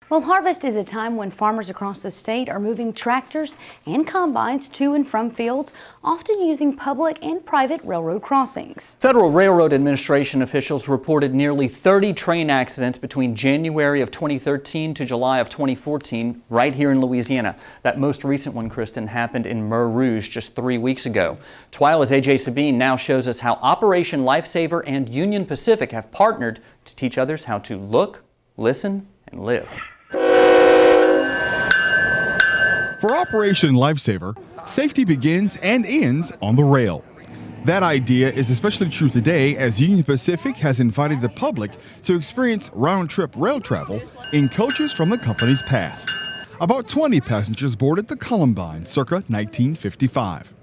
Well, harvest is a time when farmers across the state are moving tractors and combines to and from fields, often using public and private railroad crossings. Federal Railroad Administration officials reported nearly 30 train accidents between January of 2013 to July of 2014 right here in Louisiana. That most recent one, Kristen, happened in Mer Rouge just 3 weeks ago. Twyla's AJ Sabine now shows us how Operation Lifesaver and Union Pacific have partnered to teach others how to look, listen, and live. For Operation Lifesaver, safety begins and ends on the rail. That idea is especially true today as Union Pacific has invited the public to experience round-trip rail travel in coaches from the company's past. About 20 passengers boarded the Columbine circa 1955.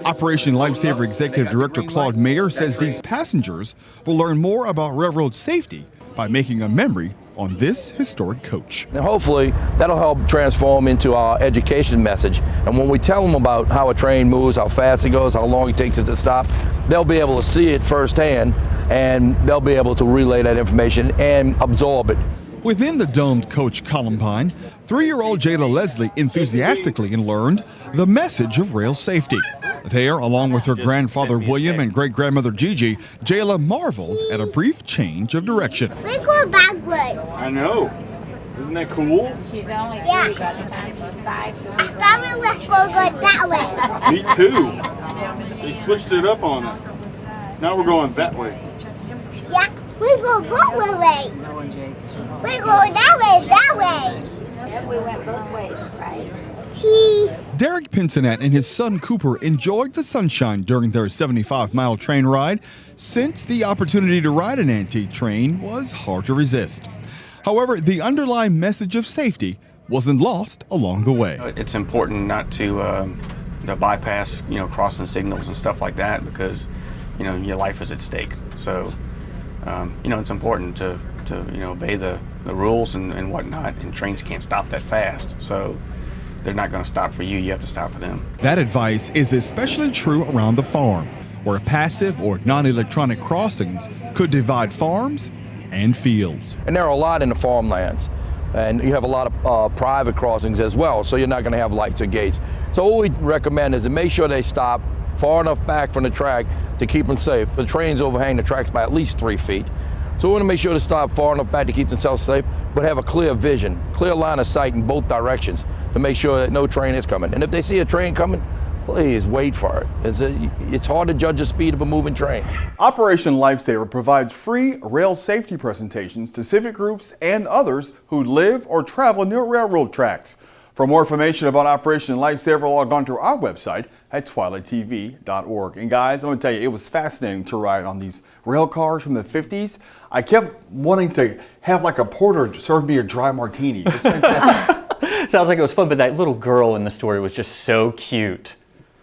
Operation Lifesaver Executive Director Claude Mayer says these passengers will learn more about railroad safety by making a memory on this historic coach. And hopefully that'll help transform into our education message. And when we tell them about how a train moves, how fast it goes, how long it takes it to stop, they'll be able to see it firsthand and they'll be able to relay that information and absorb it. Within the domed coach Columbine, 3-year-old Jayla Leslie enthusiastically learned the message of rail safety. There, along with her grandfather William and great-grandmother Gigi, Jayla marveled at a brief change of direction. We're going backwards. I know. Isn't that cool? She's only 3 by the time she's 5. So I thought we were going to go that way. Me too. They switched it up on us. Now we're going that way. Yeah, we're going both ways. We're going that way. yes, we went both ways, right? Derek Pinsonet and his son Cooper enjoyed the sunshine during their 75-mile train ride, since the opportunity to ride an antique train was hard to resist. However, the underlying message of safety wasn't lost along the way. It's important not to bypass, crossing signals and stuff like that, because, your life is at stake. So, it's important to obey the rules and whatnot, and trains can't stop that fast. So they're not going to stop for you. You have to stop for them. That advice is especially true around the farm, where passive or non-electronic crossings could divide farms and fields. And there are a lot in the farmlands, and you have a lot of private crossings as well, so you're not going to have lights or gates. So what we recommend is to make sure they stop far enough back from the track to keep them safe. The trains overhang the tracks by at least 3 feet. So we want to make sure to stop far enough back to keep themselves safe, but have a clear vision, clear line of sight in both directions to make sure that no train is coming. And if they see a train coming, please wait for it. It's hard to judge the speed of a moving train. Operation Lifesaver provides free rail safety presentations to civic groups and others who live or travel near railroad tracks. For more information about Operation Lifesaver, log on to our website at twilatv.org. And guys, I'm going to tell you, it was fascinating to ride on these rail cars from the 50s. I kept wanting to have like a porter serve me a dry martini. It was fantastic. Sounds like it was fun, but that little girl in the story was just so cute.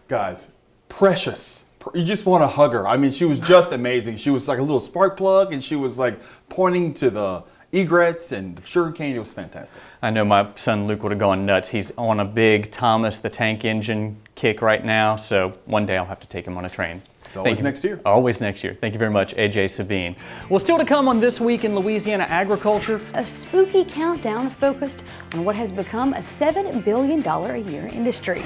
Guys, precious. You just want to hug her. I mean, she was just amazing. She was like a little spark plug, and she was like pointing to the egrets and the sugarcane. It was fantastic. I know my son Luke would have gone nuts. He's on a big Thomas the Tank Engine kick right now, so one day I'll have to take him on a train. It's always next year. Always next year. Thank you very much, AJ Sabine. Well, still to come on This Week in Louisiana Agriculture. A spooky countdown focused on what has become a $7 billion a year industry.